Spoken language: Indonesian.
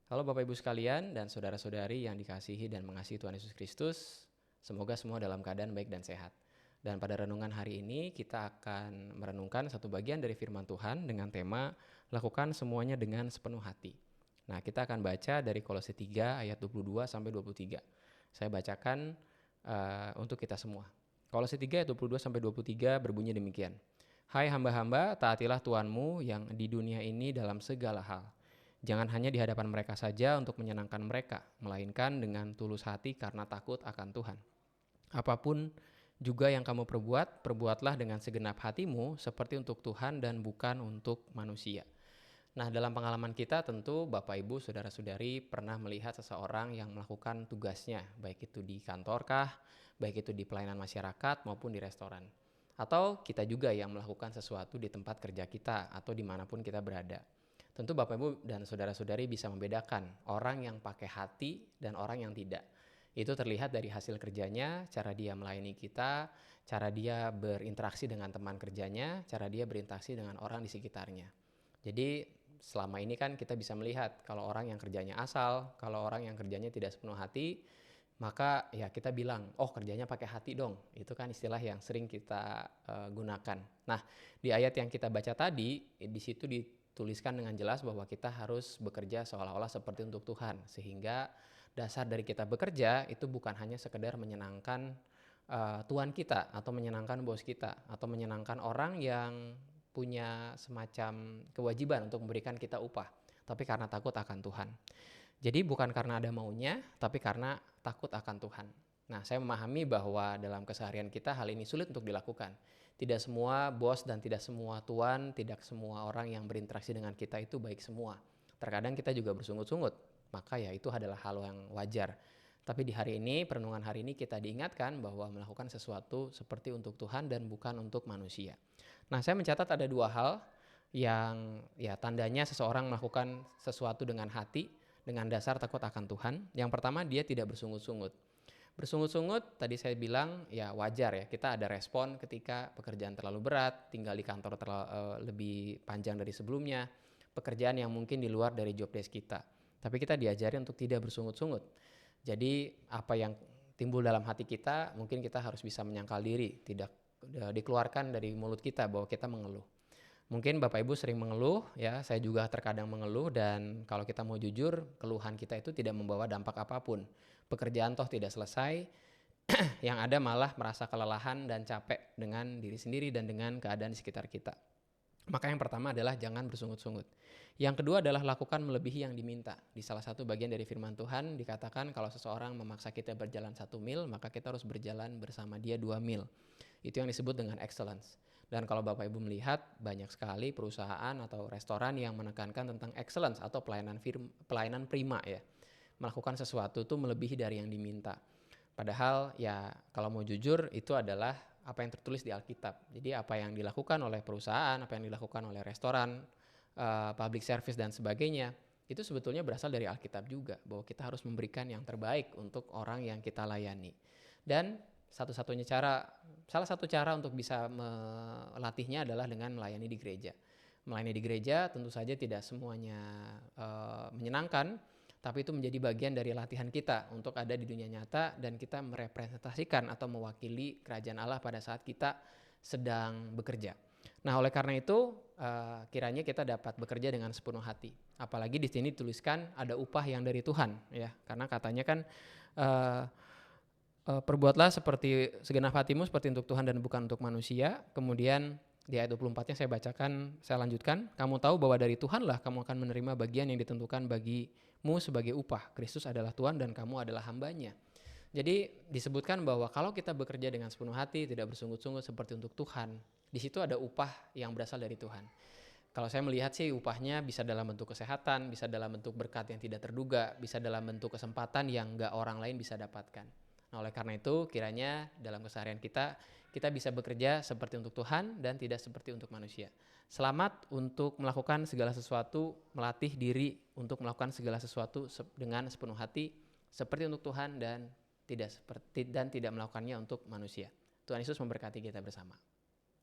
Halo Bapak Ibu sekalian dan saudara-saudari yang dikasihi dan mengasihi Tuhan Yesus Kristus, semoga semua dalam keadaan baik dan sehat. Dan pada renungan hari ini kita akan merenungkan satu bagian dari firman Tuhan dengan tema lakukan semuanya dengan sepenuh hati. Nah, kita akan baca dari Kolose 3 ayat 22 sampai 23. Saya bacakan untuk kita semua. Kolose 3 ayat 22 sampai 23 berbunyi demikian. Hai hamba-hamba, taatilah Tuhanmu yang di dunia ini dalam segala hal. Jangan hanya di hadapan mereka saja untuk menyenangkan mereka, melainkan dengan tulus hati karena takut akan Tuhan. Apapun juga yang kamu perbuat, perbuatlah dengan segenap hatimu seperti untuk Tuhan dan bukan untuk manusia. Nah, dalam pengalaman kita tentu Bapak Ibu Saudara-saudari pernah melihat seseorang yang melakukan tugasnya, baik itu di kantorkah, baik itu di pelayanan masyarakat maupun di restoran. Atau kita juga yang melakukan sesuatu di tempat kerja kita atau dimanapun kita berada. Tentu Bapak Ibu dan Saudara-saudari bisa membedakan orang yang pakai hati dan orang yang tidak. Itu terlihat dari hasil kerjanya, cara dia melayani kita, cara dia berinteraksi dengan teman kerjanya, cara dia berinteraksi dengan orang di sekitarnya. Jadi selama ini kan kita bisa melihat kalau orang yang kerjanya asal, kalau orang yang kerjanya tidak sepenuh hati, maka ya kita bilang, oh kerjanya pakai hati dong. Itu kan istilah yang sering kita gunakan. Nah, di ayat yang kita baca tadi, di situ dituliskan dengan jelas bahwa kita harus bekerja seolah-olah seperti untuk Tuhan. Sehingga dasar dari kita bekerja itu bukan hanya sekedar menyenangkan tuan kita atau menyenangkan bos kita atau menyenangkan orang yang punya semacam kewajiban untuk memberikan kita upah, tapi karena takut akan Tuhan. Jadi bukan karena ada maunya, tapi karena takut akan Tuhan. Nah, saya memahami bahwa dalam keseharian kita hal ini sulit untuk dilakukan. Tidak semua bos dan tidak semua tuan, tidak semua orang yang berinteraksi dengan kita itu baik semua. Terkadang kita juga bersungut-sungut, maka ya itu adalah hal yang wajar. Tapi di hari ini, perenungan hari ini kita diingatkan bahwa melakukan sesuatu seperti untuk Tuhan dan bukan untuk manusia. Nah, saya mencatat ada dua hal yang ya tandanya seseorang melakukan sesuatu dengan hati, dengan dasar takut akan Tuhan. Yang pertama, dia tidak bersungut-sungut. Bersungut-sungut tadi saya bilang ya wajar ya, kita ada respon ketika pekerjaan terlalu berat, tinggal di kantor lebih panjang dari sebelumnya, pekerjaan yang mungkin di luar dari job desk kita. Tapi kita diajari untuk tidak bersungut-sungut. Jadi apa yang timbul dalam hati kita, mungkin kita harus bisa menyangkal diri, tidak dikeluarkan dari mulut kita bahwa kita mengeluh. Mungkin Bapak Ibu sering mengeluh, ya saya juga terkadang mengeluh, dan kalau kita mau jujur, keluhan kita itu tidak membawa dampak apapun. Pekerjaan toh tidak selesai, yang ada malah merasa kelelahan dan capek dengan diri sendiri dan dengan keadaan di sekitar kita. Maka yang pertama adalah jangan bersungut-sungut. Yang kedua adalah lakukan melebihi yang diminta. Di salah satu bagian dari firman Tuhan dikatakan kalau seseorang memaksa kita berjalan 1 mil, maka kita harus berjalan bersama dia 2 mil. Itu yang disebut dengan excellence. Dan kalau Bapak Ibu melihat banyak sekali perusahaan atau restoran yang menekankan tentang excellence atau pelayanan prima ya. Melakukan sesuatu itu melebihi dari yang diminta. Padahal ya kalau mau jujur itu adalah apa yang tertulis di Alkitab. Jadi apa yang dilakukan oleh perusahaan, apa yang dilakukan oleh restoran, public service dan sebagainya, itu sebetulnya berasal dari Alkitab juga, bahwa kita harus memberikan yang terbaik untuk orang yang kita layani. Dan salah satu cara untuk bisa melatihnya adalah dengan melayani di gereja. Melayani di gereja tentu saja tidak semuanya menyenangkan, tapi itu menjadi bagian dari latihan kita untuk ada di dunia nyata dan kita merepresentasikan atau mewakili kerajaan Allah pada saat kita sedang bekerja. Nah, oleh karena itu kiranya kita dapat bekerja dengan sepenuh hati. Apalagi di sini dituliskan ada upah yang dari Tuhan, ya, karena katanya kan perbuatlah seperti segenap hatimu seperti untuk Tuhan dan bukan untuk manusia. Kemudian di ayat 24-nya saya bacakan, saya lanjutkan. Kamu tahu bahwa dari Tuhanlah kamu akan menerima bagian yang ditentukan bagimu sebagai upah. Kristus adalah Tuhan dan kamu adalah hambanya. Jadi disebutkan bahwa kalau kita bekerja dengan sepenuh hati, tidak bersungut-sungut seperti untuk Tuhan, di situ ada upah yang berasal dari Tuhan. Kalau saya melihat sih upahnya bisa dalam bentuk kesehatan, bisa dalam bentuk berkat yang tidak terduga, bisa dalam bentuk kesempatan yang gak orang lain bisa dapatkan. Nah, oleh karena itu kiranya dalam keseharian kita bisa bekerja seperti untuk Tuhan dan tidak seperti untuk manusia. Selamat untuk melakukan segala sesuatu, melatih diri untuk melakukan segala sesuatu dengan sepenuh hati seperti untuk Tuhan dan tidak melakukannya untuk manusia. Tuhan Yesus memberkati kita bersama.